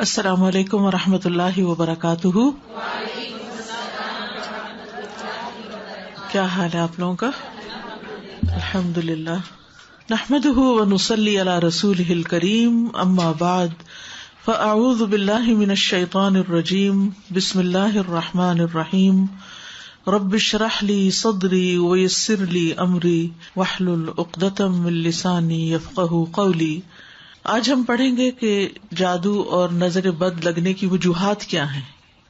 السلام علیکم ورحمۃ اللہ وبرکاتہ. کیا حال ہے آپ لوگوں کا؟ الحمد للہ. نحمده ونصلی علی رسولہ الکریم. اما بعد فاعوذ باللہ من الشیطان الرجیم. بسم اللہ الرحمن الرحیم. رب اشرح لی صدری ویسر لی امری واحلل عقدۃ من لسانی یفقہوا قولی. آج ہم پڑھیں گے کہ جادو اور نظر بد لگنے کی وجوہات کیا ہیں،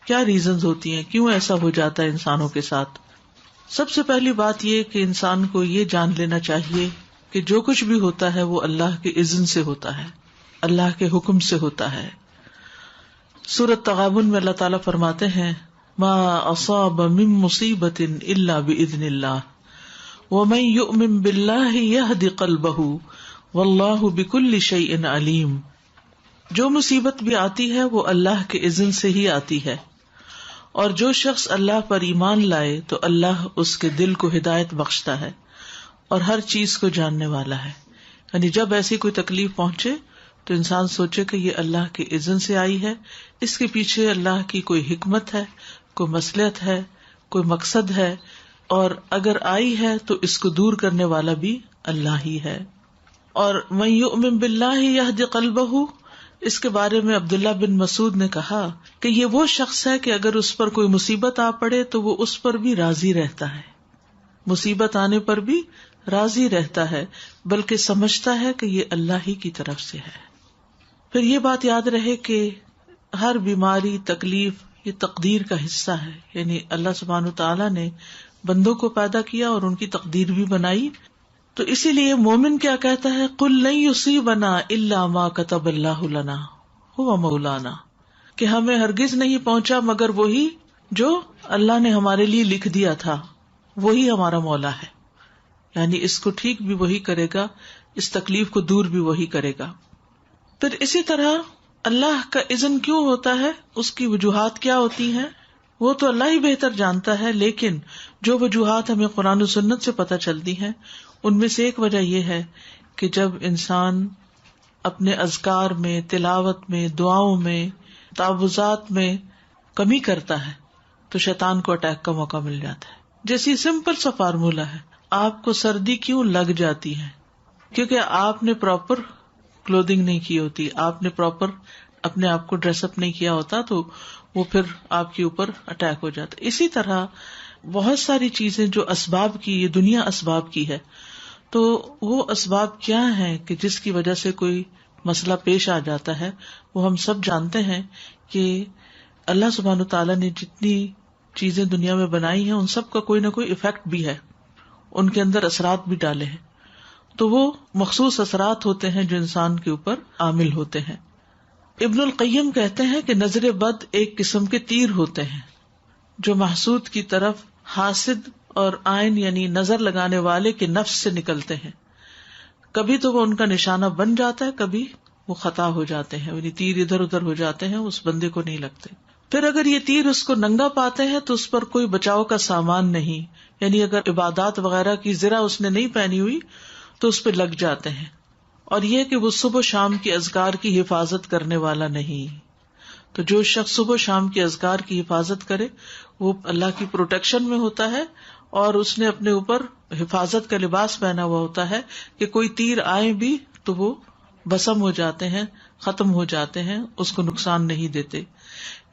کیا ریزنز ہوتی ہیں، کیوں ایسا ہو جاتا ہے انسانوں کے ساتھ. سب سے پہلی بات یہ کہ انسان کو یہ جان لینا چاہیے کہ جو کچھ بھی ہوتا ہے وہ اللہ کے اذن سے ہوتا ہے، اللہ کے حکم سے ہوتا ہے. سورۃ تغابن میں اللہ تعالیٰ فرماتے ہیں ما اصاب من مصیبۃ الا باذن اللہ ومن یؤمن باللہ یہد قلبہ واللہ بکل شیء علیم. جو مصیبت بھی آتی ہے وہ اللہ کے اذن سے ہی آتی ہے، اور جو شخص اللہ پر ایمان لائے تو اللہ اس کے دل کو ہدایت بخشتا ہے اور ہر چیز کو جاننے والا ہے. یعنی جب ایسی کوئی تکلیف پہنچے تو انسان سوچے کہ یہ اللہ کے اذن سے آئی ہے، اس کے پیچھے اللہ کی کوئی حکمت ہے، کوئی مصلحت ہے، کوئی مقصد ہے، اور اگر آئی ہے تو اس کو دور کرنے والا بھی اللہ ہی ہے. اور من یؤمن باللہ یہد قلبہ، اس کے بارے میں عبداللہ بن مسعود نے کہا کہ یہ وہ شخص ہے کہ اگر اس پر کوئی مصیبت آ پڑے تو وہ اس پر بھی راضی رہتا ہے، مصیبت آنے پر بھی راضی رہتا ہے، بلکہ سمجھتا ہے کہ یہ اللہ ہی کی طرف سے ہے. پھر یہ بات یاد رہے کہ ہر بیماری، تکلیف یہ تقدیر کا حصہ ہے. یعنی اللہ سبحانہ وتعالی نے بندوں کو پیدا کیا اور ان کی تقدیر بھی بنائی. تو اسی لیے مومن کیا کہتا ہے، قل لن یصیبنا الا ما کتب اللہ لنا هو مولانا، کہ ہمیں ہرگز نہیں پہنچا مگر وہی جو اللہ نے ہمارے لیے لکھ دیا تھا، وہی ہمارا مولا ہے. یعنی اس کو ٹھیک بھی وہی کرے گا، اس تکلیف کو دور بھی وہی کرے گا. پھر اسی طرح اللہ کا اذن کیوں ہوتا ہے، اس کی وجوہات کیا ہوتی ہیں، وہ تو اللہ ہی بہتر جانتا ہے. لیکن جو وجوہات ہمیں قرآن و سنت سے پتہ چلتی ہیں ان میں سے ایک وجہ یہ ہے کہ جب انسان اپنے اذکار میں، تلاوت میں، دعاؤں میں، تعوذات میں کمی کرتا ہے تو شیطان کو اٹیک کا موقع مل جاتا ہے. جیسی سمپل سا فارمولا ہے، آپ کو سردی کیوں لگ جاتی ہے؟ کیونکہ آپ نے پراپر کلودنگ نہیں کی ہوتی، آپ نے پراپر اپنے آپ کو ڈریس اپ نہیں کیا ہوتا، تو وہ پھر آپ کے اوپر اٹیک ہو جاتا ہے. اسی طرح بہت ساری چیزیں جو اسباب کی، یہ دنیا اسباب کی ہے، تو وہ اسباب کیا ہیں کہ جس کی وجہ سے کوئی مسئلہ پیش آ جاتا ہے. وہ ہم سب جانتے ہیں کہ اللہ سبحانہ تعالیٰ نے جتنی چیزیں دنیا میں بنائی ہیں ان سب کا کوئی نہ کوئی ایفیکٹ بھی ہے، ان کے اندر اثرات بھی ڈالے ہیں. تو وہ مخصوص اثرات ہوتے ہیں جو انسان کے اوپر عامل ہوتے ہیں. ابن القیم کہتے ہیں کہ نظر بد ایک قسم کے تیر ہوتے ہیں جو محسود کی طرف حاسد اور عین یعنی نظر لگانے والے کے نفس سے نکلتے ہیں. کبھی تو وہ ان کا نشانہ بن جاتا ہے، کبھی وہ خطا ہو جاتے ہیں، یعنی تیر ادھر ادھر ہو جاتے ہیں، اس بندے کو نہیں لگتے. پھر اگر یہ تیر اس کو ننگا پاتے ہیں تو اس پر کوئی بچاؤ کا سامان نہیں، یعنی اگر عبادات وغیرہ کی زرہ اس نے نہیں پہنی ہوئی تو اس پہ لگ جاتے ہیں. اور یہ کہ وہ صبح و شام کی اذکار کی حفاظت کرنے والا نہیں. تو جو شخص صبح و شام کی اذکار کی حفاظت کرے وہ اللہ کی پروٹیکشن میں ہوتا ہے، اور اس نے اپنے اوپر حفاظت کا لباس پہنا ہوا ہوتا ہے کہ کوئی تیر آئے بھی تو وہ بسم ہو جاتے ہیں، ختم ہو جاتے ہیں، اس کو نقصان نہیں دیتے.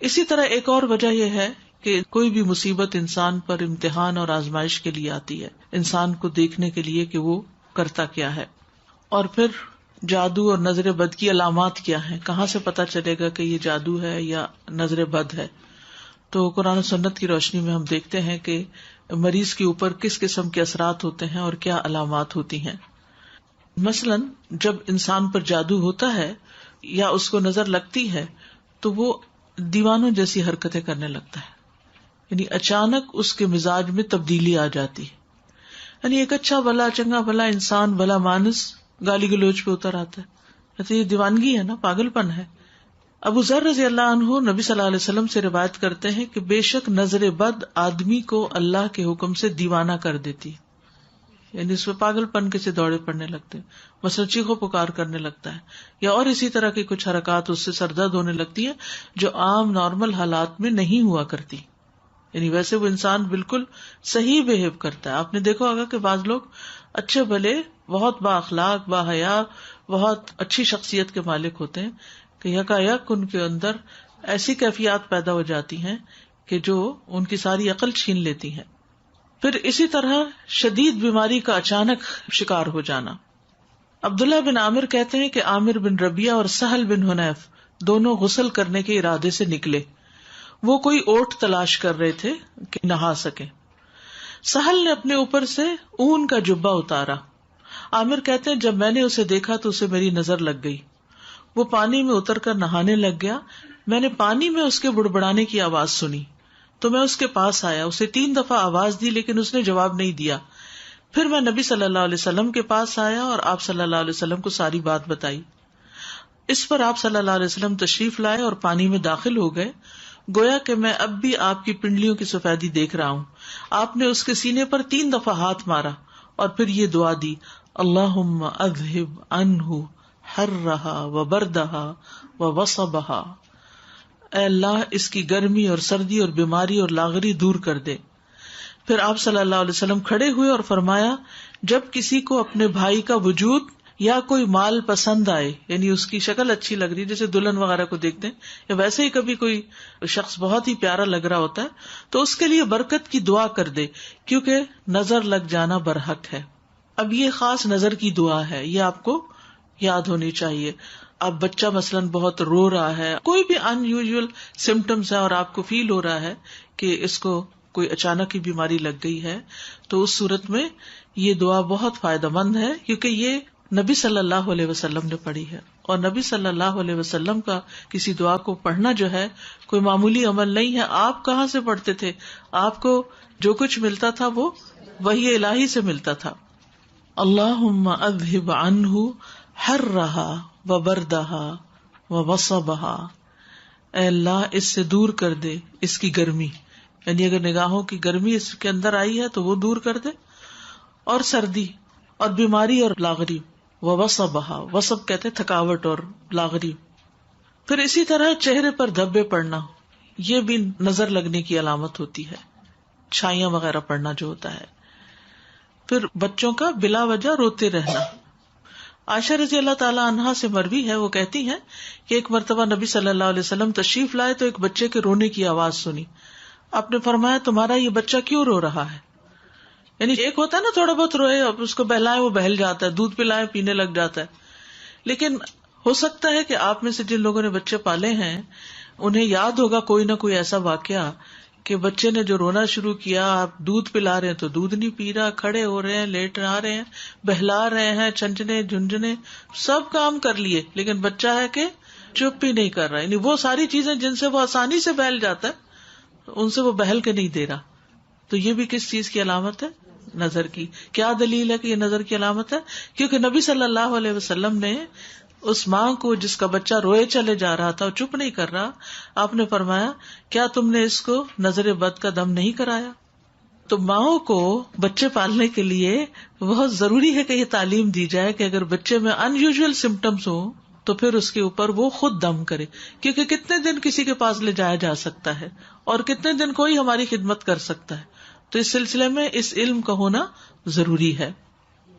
اسی طرح ایک اور وجہ یہ ہے کہ کوئی بھی مصیبت انسان پر امتحان اور آزمائش کے لیے آتی ہے، انسان کو دیکھنے کے لیے کہ وہ کرتا کیا ہے. اور پھر جادو اور نظر بد کی علامات کیا ہیں، کہاں سے پتہ چلے گا کہ یہ جادو ہے یا نظر بد ہے؟ تو قرآن و سنت کی روشنی میں ہم دیکھتے ہیں کہ مریض کے اوپر کس قسم کے اثرات ہوتے ہیں اور کیا علامات ہوتی ہیں. مثلاً جب انسان پر جادو ہوتا ہے یا اس کو نظر لگتی ہے تو وہ دیوانوں جیسی حرکتیں کرنے لگتا ہے، یعنی اچانک اس کے مزاج میں تبدیلی آ جاتی ہے. یعنی ایک اچھا بھلا چنگا بھلا انسان، بھلا مانس گالی گلوچ پہ اتر آتا ہے، تو یہ دیوانگی ہے نا، پاگل پن ہے. ابو ذر رضی اللہ عنہ نبی صلی اللہ علیہ وسلم سے روایت کرتے ہیں کہ بے شک نظر بد آدمی کو اللہ کے حکم سے دیوانہ کر دیتی. یعنی اس میں پاگل پن کے سے دوڑے پڑنے لگتے ہیں، مثلا چیخو پکار کرنے لگتا ہے، یا اور اسی طرح کی کچھ حرکات اس سے سر درد ہونے لگتی ہے جو عام نارمل حالات میں نہیں ہوا کرتی. یعنی ویسے وہ انسان بالکل صحیح بہیو کرتا ہے. آپ نے دیکھا ہوگا کہ بعض لوگ اچھے بھلے بہت با اخلاق با حیا بہت اچھی شخصیت کے مالک ہوتے ہیں کہ یکایک ان کے اندر ایسی کیفیات پیدا ہو جاتی ہیں کہ جو ان کی ساری عقل چھین لیتی ہیں. پھر اسی طرح شدید بیماری کا اچانک شکار ہو جانا. عبداللہ بن عامر کہتے ہیں کہ عامر بن ربیعہ اور سہل بن حنیف دونوں غسل کرنے کے ارادے سے نکلے. وہ کوئی اوٹ تلاش کر رہے تھے کہ نہا سکے. سہل نے اپنے اوپر سے اون کا جبہ اتارا. عامر کہتے ہیں جب میں نے اسے دیکھا تو اسے میری نظر لگ گئی. وہ پانی میں اتر کر نہانے لگ گیا. میں نے پانی میں اس کے بڑبڑانے کی آواز سنی تو میں اس کے پاس آیا. اسے 3 دفعہ آواز دی لیکن اس نے جواب نہیں دیا. پھر میں نبی صلی اللہ علیہ وسلم کے پاس آیا اور آپ صلی اللہ علیہ وسلم کو ساری بات بتائی. اس پر آپ صلی اللہ علیہ وسلم تشریف لائے اور پانی میں داخل ہو گئے. گویا کہ میں اب بھی آپ کی پنڈلیوں کی سفیدی دیکھ رہا ہوں. آپ نے اس کے سینے پر 3 دفعہ ہاتھ مارا اور پھر یہ دعا دی، اللہم اذہب عنہ حرہا وبردہا ووصبہا. اے اللہ اس کی گرمی اور سردی اور بیماری اور لاغری دور کر دے. پھر آپ صلی اللہ علیہ وسلم کھڑے ہوئے اور فرمایا، جب کسی کو اپنے بھائی کا وجود یا کوئی مال پسند آئے، یعنی اس کی شکل اچھی لگ رہی، جیسے دلہن وغیرہ کو دیکھتے ہیں، یا ویسے ہی کبھی کوئی شخص بہت ہی پیارا لگ رہا ہوتا ہے، تو اس کے لیے برکت کی دعا کر دے، کیونکہ نظر لگ جانا برحق ہے. اب یہ خاص نظر کی دعا ہے، یہ آپ کو یاد ہونی چاہیے. اب بچہ مثلاً بہت رو رہا ہے، کوئی بھی ان یوزول سمٹمز ہے اور آپ کو فیل ہو رہا ہے کہ اس کو کوئی اچانک ہی بیماری لگ گئی ہے، تو اس صورت میں یہ دعا بہت فائدہ مند ہے، کیونکہ یہ نبی صلی اللہ علیہ وسلم نے پڑھی ہے. اور نبی صلی اللہ علیہ وسلم کا کسی دعا کو پڑھنا جو ہے کوئی معمولی عمل نہیں ہے. آپ کہاں سے پڑھتے تھے؟ آپ کو جو کچھ ملتا تھا وہ وحی الہی سے ملتا تھا. اللہم اذہب عنہ حرہا وبردہا ووصبہا. اے اللہ اس سے دور کر دے اس کی گرمی، یعنی اگر نگاہوں کی گرمی اس کے اندر آئی ہے تو وہ دور کر دے، اور سردی اور بیماری اور لاغری. ووصبہا، وصب کہتے تھکاوٹ اور لاغری. پھر اسی طرح چہرے پر دھبے پڑنا، یہ بھی نظر لگنے کی علامت ہوتی ہے، چھائیاں وغیرہ پڑنا جو ہوتا ہے. پھر بچوں کا بلا وجہ روتے رہنا. عائشہ رضی اللہ تعالی عنہا سے مروی ہے، وہ کہتی ہیں کہ ایک مرتبہ نبی صلی اللہ علیہ وسلم تشریف لائے تو ایک بچے کے رونے کی آواز سنی. آپ نے فرمایا تمہارا یہ بچہ کیوں رو رہا ہے؟ یعنی ایک ہوتا ہے نا تھوڑا بہت روئے، اب اس کو بہلائیں وہ بہل جاتا ہے، دودھ پلائیں پینے لگ جاتا ہے. لیکن ہو سکتا ہے کہ آپ میں سے جن لوگوں نے بچے پالے ہیں انہیں یاد ہوگا کوئی نہ کوئی ایسا واقعہ کہ بچے نے جو رونا شروع کیا، آپ دودھ پلا رہے ہیں تو دودھ نہیں پی رہا، کھڑے ہو رہے ہیں، لیٹ آ رہے ہیں، بہلا رہے ہیں، چنچنے جھنجھنے سب کام کر لیے، لیکن بچہ ہے کہ چپ ہی نہیں کر رہا. یعنی وہ ساری چیزیں جن سے وہ آسانی سے بہل جاتا ہے ان سے وہ بہل کے نہیں دے رہا. تو یہ بھی کس چیز کی علامت ہے؟ نظر کی. کیا دلیل ہے کہ یہ نظر کی علامت ہے؟ کیونکہ نبی صلی اللہ علیہ وسلم نے اس ماں کو جس کا بچہ روئے چلے جا رہا تھا اور چپ نہیں کر رہا، آپ نے فرمایا کیا تم نے اس کو نظر بد کا دم نہیں کرایا؟ تو ماؤں کو بچے پالنے کے لیے بہت ضروری ہے کہ یہ تعلیم دی جائے کہ اگر بچے میں ان یوزول سمٹمس ہوں تو پھر اس کے اوپر وہ خود دم کرے. کیونکہ کتنے دن کسی کے پاس لے جایا جا سکتا ہے اور کتنے دن کوئی ہماری خدمت کر سکتا ہے. تو اس سلسلے میں اس علم کا ہونا ضروری ہے.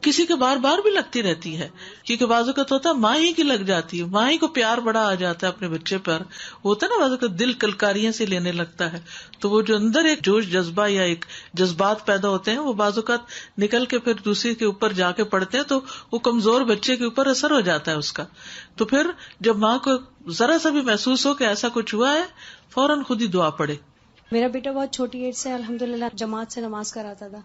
کسی کے بار بار بھی لگتی رہتی ہے، کیونکہ بعض اوقات ہوتا ہے ماں ہی کی لگ جاتی ہے، ماں ہی کو پیار بڑا آ جاتا ہے اپنے بچے پر. ہوتا ہے نا بعض اوقات دل کلکاریاں سے لینے لگتا ہے، تو وہ جو اندر ایک جوش جذبہ یا ایک جذبات پیدا ہوتے ہیں وہ بعض اوقات نکل کے پھر دوسرے کے اوپر جا کے پڑتے ہیں، تو وہ کمزور بچے کے اوپر اثر ہو جاتا ہے اس کا. تو پھر جب ماں کو ذرا سا بھی محسوس ہو کہ ایسا کچھ ہوا ہے، فوراً خود ہی دعا پڑے. میرا بیٹا بہت چھوٹی ایج سے الحمدللہ جماعت سے نماز کراتا تھا،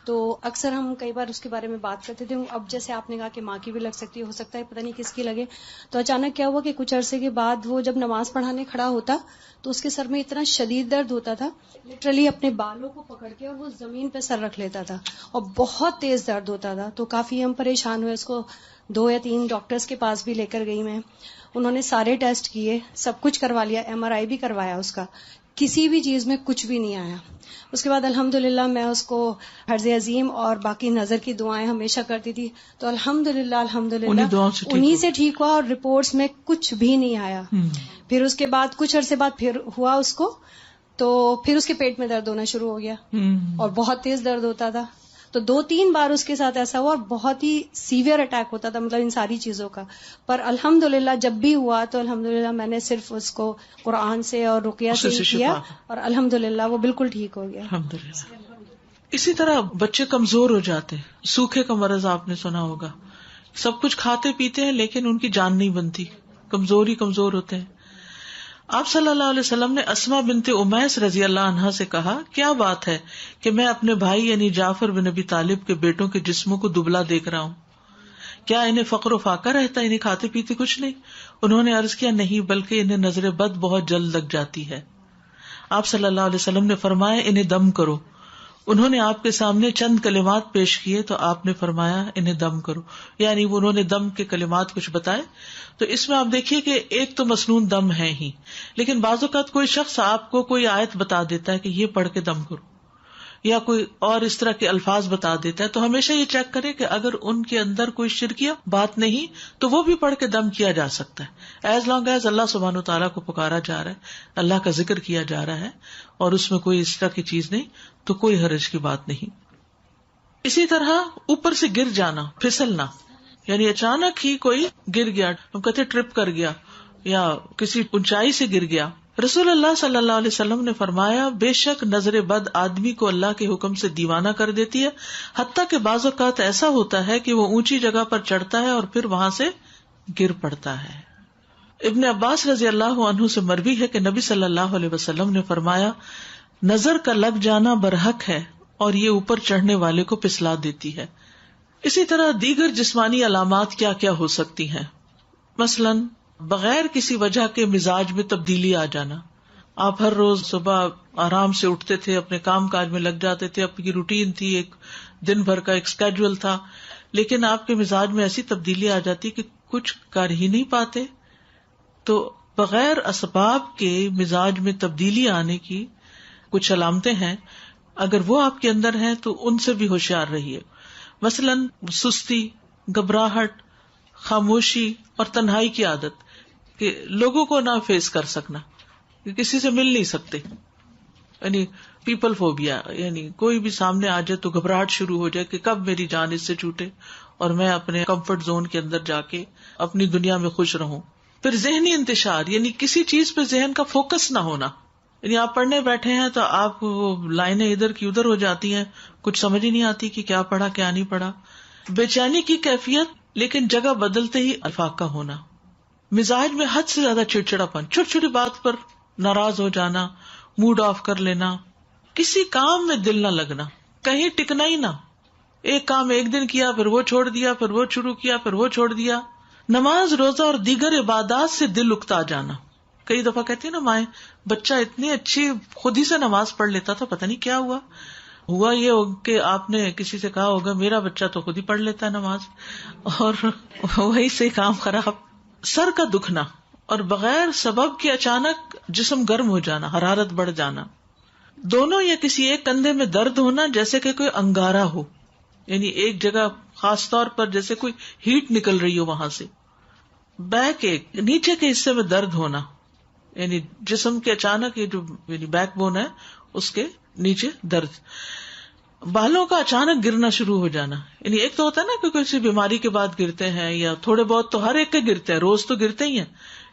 تو اکثر ہم کئی بار اس کے بارے میں بات کرتے تھے. اب جیسے آپ نے کہا کہ ماں کی بھی لگ سکتی ہے، ہو سکتا ہے پتہ نہیں کس کی لگے. تو اچانک کیا ہوا کہ کچھ عرصے کے بعد وہ جب نماز پڑھانے کھڑا ہوتا تو اس کے سر میں اتنا شدید درد ہوتا تھا، لٹرلی اپنے بالوں کو پکڑ کے اور وہ زمین پہ سر رکھ لیتا تھا اور بہت تیز درد ہوتا تھا. تو کافی ہم پریشان ہوئے، اس کو 2 یا 3 ڈاکٹرز کے پاس بھی لے کر گئی میں. انہوں نے سارے ٹیسٹ کیے، سب کچھ کروا لیا، MRI بھی کروایا اس کا. کسی بھی چیز میں کچھ بھی نہیں آیا. اس کے بعد الحمدللہ میں اس کو حرز عظیم اور باقی نظر کی دعائیں ہمیشہ کرتی تھی. تو الحمدللہ انہی سے ٹھیک ہوا اور رپورٹس میں کچھ بھی نہیں آیا. پھر اس کے بعد کچھ عرصے بعد پھر ہوا اس کو، تو پھر اس کے پیٹ میں درد ہونا شروع ہو گیا اور بہت تیز درد ہوتا تھا. تو 2-3 بار اس کے ساتھ ایسا ہوا اور بہت ہی سیویئر اٹیک ہوتا تھا، مطلب ان ساری چیزوں کا. پر الحمدللہ جب بھی ہوا تو الحمدللہ میں نے صرف اس کو قرآن سے اور رقیہ سے کیا اور الحمدللہ وہ بالکل ٹھیک ہو گیا. الحمدللہ. اسی طرح بچے کمزور ہو جاتے ہیں. سوکھے کا مرض آپ نے سنا ہوگا. سب کچھ کھاتے پیتے ہیں لیکن ان کی جان نہیں بنتی، کمزور ہوتے ہیں. آپ صلی اللہ علیہ وسلم نے اسما بنت امیس رضی اللہ عنہا سے کہا، کیا بات ہے کہ میں اپنے بھائی یعنی جعفر بن ابی طالب کے بیٹوں کے جسموں کو دبلا دیکھ رہا ہوں، کیا انہیں فقر و فاقہ رہتا ہے، انہیں کھاتے پیتے کچھ نہیں؟ انہوں نے عرض کیا، نہیں، بلکہ انہیں نظر بد بہت جلد لگ جاتی ہے. آپ صلی اللہ علیہ وسلم نے فرمایا، انہیں دم کرو. انہوں نے آپ کے سامنے چند کلمات پیش کیے تو آپ نے فرمایا انہیں دم کرو، یعنی انہوں نے دم کے کلمات کچھ بتائے. تو اس میں آپ دیکھیے کہ ایک تو مسنون دم ہے ہی، لیکن بعض اوقات کوئی شخص آپ کو کوئی آیت بتا دیتا ہے کہ یہ پڑھ کے دم کرو، یا کوئی اور اس طرح کے الفاظ بتا دیتا ہے. تو ہمیشہ یہ چیک کرے کہ اگر ان کے اندر کوئی شرکیہ بات نہیں تو وہ بھی پڑھ کے دم کیا جا سکتا ہے، ایز لانگ ایز اللہ سبحانہ تعالیٰ کو پکارا جا رہا ہے، اللہ کا ذکر کیا جا رہا ہے اور اس میں کوئی اس طرح کی چیز نہیں تو کوئی حرج کی بات نہیں. اسی طرح اوپر سے گر جانا، پھسلنا، یعنی اچانک ہی کوئی گر گیا، ہم کہتے ٹرپ کر گیا یا کسی اونچائی سے گر گیا. رسول اللہ صلی اللہ علیہ وسلم نے فرمایا، بے شک نظر بد آدمی کو اللہ کے حکم سے دیوانہ کر دیتی ہے، حتیٰ کہ بعض اوقات ایسا ہوتا ہے کہ وہ اونچی جگہ پر چڑھتا ہے اور پھر وہاں سے گر پڑتا ہے. ابن عباس رضی اللہ عنہ سے مروی ہے کہ نبی صلی اللہ علیہ وسلم نے فرمایا، نظر کا لگ جانا برحق ہے اور یہ اوپر چڑھنے والے کو پسلا دیتی ہے. اسی طرح دیگر جسمانی علامات کیا کیا ہو سکتی ہیں؟ مثلاً بغیر کسی وجہ کے مزاج میں تبدیلی آ جانا. آپ ہر روز صبح آرام سے اٹھتے تھے، اپنے کام کاج میں لگ جاتے تھے، آپ کی روٹین تھی، ایک دن بھر کا ایک اسکیڈول تھا، لیکن آپ کے مزاج میں ایسی تبدیلی آ جاتی کہ کچھ کر ہی نہیں پاتے. تو بغیر اسباب کے مزاج میں تبدیلی آنے کی کچھ علامتیں ہیں، اگر وہ آپ کے اندر ہیں تو ان سے بھی ہوشیار رہیے. مثلاً سستی، گھبراہٹ، خاموشی اور تنہائی کی عادت، کہ لوگوں کو نہ فیس کر سکنا، کہ کسی سے مل نہیں سکتے، یعنی پیپل فوبیا، یعنی کوئی بھی سامنے آ جائے تو گھبراہٹ شروع ہو جائے کہ کب میری جان اس سے چھوٹے اور میں اپنے کمفرٹ زون کے اندر جا کے اپنی دنیا میں خوش رہوں. پھر ذہنی انتشار، یعنی کسی چیز پہ ذہن کا فوکس نہ ہونا، یعنی آپ پڑھنے بیٹھے ہیں تو آپ وہ لائنیں ادھر کی ادھر ہو جاتی ہیں، کچھ سمجھ ہی نہیں آتی کہ کیا پڑھا کیا نہیں پڑھا. بے چینی کی کیفیت، لیکن جگہ بدلتے ہی افاقہ ہونا. مزاج میں حد سے زیادہ چڑچڑاپن، چھوٹی چھوٹی بات پر ناراض ہو جانا، موڈ آف کر لینا، کسی کام میں دل نہ لگنا، کہیں ٹکنا ہی نہ، ایک کام ایک دن کیا پھر وہ چھوڑ دیا، پھر وہ شروع کیا پھر وہ چھوڑ دیا. نماز، روزہ اور دیگر عبادات سے دل اکتا جانا. کئی دفعہ کہتی ہیں نا مائیں، بچہ اتنی اچھی خود ہی سے نماز پڑھ لیتا تھا، پتہ نہیں کیا ہوا یہ کہ آپ نے کسی سے کہا ہوگا میرا بچہ تو خود ہی پڑھ لیتا ہے نماز، اور وہی سے کام خراب. سر کا دکھنا اور بغیر سبب کے اچانک جسم گرم ہو جانا، حرارت بڑھ جانا. دونوں یا کسی ایک کندھے میں درد ہونا جیسے کہ کوئی انگارہ ہو، یعنی ایک جگہ خاص طور پر جیسے کوئی ہیٹ نکل رہی ہو وہاں سے. بیک ایک، نیچے کے حصے میں درد ہونا، یعنی جسم کے اچانک یہ جو یعنی بیک بون ہے اس کے نیچے درد. بالوں کا اچانک گرنا شروع ہو جانا، یعنی ایک تو ہوتا ہے نا کہ کسی بیماری کے بعد گرتے ہیں، یا تھوڑے بہت تو ہر ایک کے گرتے ہیں، روز تو گرتے ہی ہیں،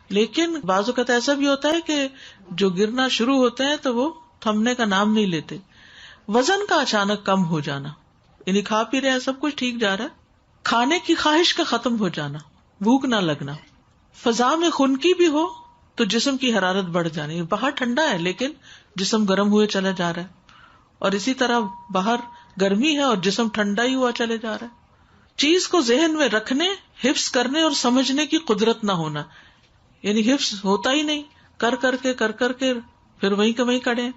لیکن بعض اوقات ایسا بھی ہوتا ہے کہ جو گرنا شروع ہوتے ہیں تو وہ تھمنے کا نام نہیں لیتے. وزن کا اچانک کم ہو جانا، یعنی کھا پی رہے ہیں سب کچھ ٹھیک جا رہا ہے، کھانے کی خواہش کا ختم ہو جانا، بھوک نہ لگنا. فضا میں خنکی بھی ہو تو جسم کی حرارت بڑھ جانی، باہر ٹھنڈا ہے لیکن جسم گرم ہوئے چلا جا رہا ہے، اور اسی طرح باہر گرمی ہے اور جسم ٹھنڈا ہی ہوا چلے جا رہا ہے. چیز کو ذہن میں رکھنے، حفظ کرنے اور سمجھنے کی قدرت نہ ہونا، یعنی حفظ ہوتا ہی نہیں، کر کر کے پھر وہیں کے وہیں کڑے.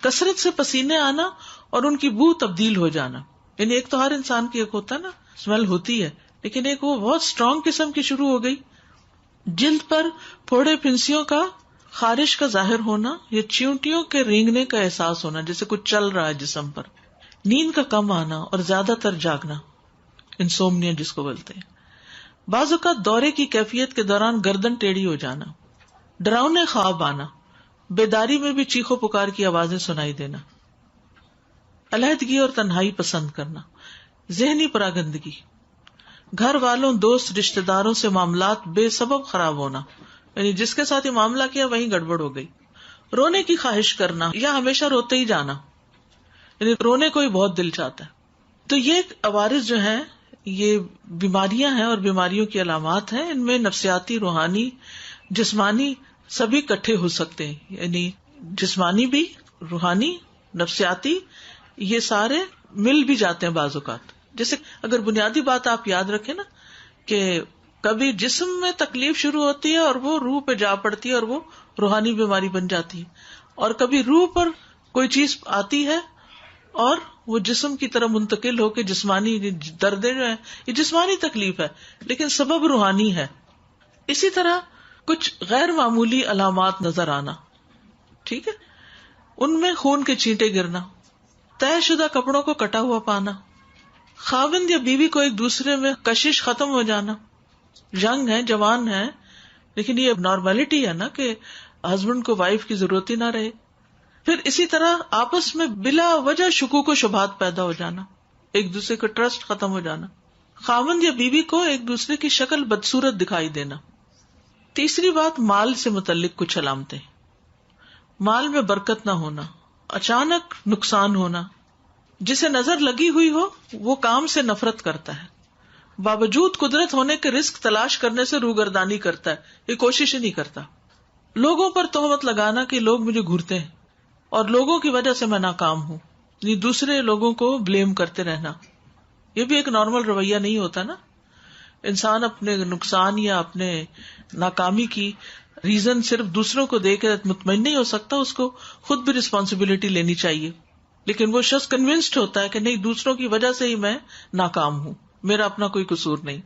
کثرت سے پسینے آنا اور ان کی بو تبدیل ہو جانا، یعنی ایک تو ہر انسان کی ایک ہوتا ہے نا اسمیل ہوتی ہے، لیکن ایک وہ بہت اسٹرانگ قسم کی شروع ہو گئی. جلد پر پھوڑے پھنسیوں کا خارش کا ظاہر ہونا یا چیونٹیوں کے رینگنے کا احساس ہونا، جیسے کچھ چل رہا ہے جسم پر، نیند کا کم آنا اور زیادہ تر جاگنا، انسومنیا جس کو بولتے ہیں، بعض اوقات دورے کی کیفیت کے دوران گردن ٹیڑھی ہو جانا، ڈراؤنے خواب آنا، بیداری میں بھی چیخو پکار کی آوازیں سنائی دینا، علیحدگی اور تنہائی پسند کرنا، ذہنی پراگندگی، گھر والوں، دوست، رشتہ داروں سے معاملات بے سبب خراب ہونا، یعنی جس کے ساتھ یہ معاملہ کیا وہیں گڑبڑ ہو گئی، رونے کی خواہش کرنا یا ہمیشہ روتے ہی جانا، یعنی رونے کو ہی بہت دل چاہتا ہے. تو یہ عوارض جو ہیں یہ بیماریاں ہیں اور بیماریوں کی علامات ہیں. ان میں نفسیاتی، روحانی، جسمانی سبھی اکٹھے ہو سکتے ہیں، یعنی جسمانی بھی، روحانی، نفسیاتی، یہ سارے مل بھی جاتے ہیں بعض اوقات. جیسے اگر بنیادی بات آپ یاد رکھیں نا کہ کبھی جسم میں تکلیف شروع ہوتی ہے اور وہ روح پہ جا پڑتی ہے اور وہ روحانی بیماری بن جاتی ہے، اور کبھی روح پر کوئی چیز آتی ہے اور وہ جسم کی طرح منتقل ہو کے جسمانی دردیں جو ہیں یہ جسمانی تکلیف ہے لیکن سبب روحانی ہے. اسی طرح کچھ غیر معمولی علامات نظر آنا، ٹھیک ہے، ان میں خون کے چھینٹے گرنا، طے شدہ کپڑوں کو کٹا ہوا پانا، خاوند یا بیوی کو ایک دوسرے میں کشش ختم ہو جانا، ینگ ہے، جوان ہے، لیکن یہ نارملٹی ہے نا کہ ہسبینڈ کو وائف کی ضرورت ہی نہ رہے. پھر اسی طرح آپس میں بلا وجہ شکوک و شبہات پیدا ہو جانا، ایک دوسرے کا ٹرسٹ ختم ہو جانا، خاوند یا بیوی کو ایک دوسرے کی شکل بدصورت دکھائی دینا. تیسری بات، مال سے متعلق کچھ علامتیں، مال میں برکت نہ ہونا، اچانک نقصان ہونا، جسے نظر لگی ہوئی ہو وہ کام سے نفرت کرتا ہے، باوجود قدرت ہونے کے رزق تلاش کرنے سے روگردانی کرتا ہے، یہ کوشش ہی نہیں کرتا. لوگوں پر تہمت لگانا کہ لوگ مجھے گھورتے ہیں اور لوگوں کی وجہ سے میں ناکام ہوں، یعنی دوسرے لوگوں کو بلیم کرتے رہنا، یہ بھی ایک نارمل رویہ نہیں ہوتا نا. انسان اپنے نقصان یا اپنے ناکامی کی ریزن صرف دوسروں کو دے کے مطمئن نہیں ہو سکتا، اس کو خود بھی رسپانسبلٹی لینی چاہیے. لیکن وہ شخص کنونسڈ ہوتا ہے کہ نہیں، دوسروں کی وجہ سے ہی میں ناکام ہوں، میرا اپنا کوئی قصور نہیں.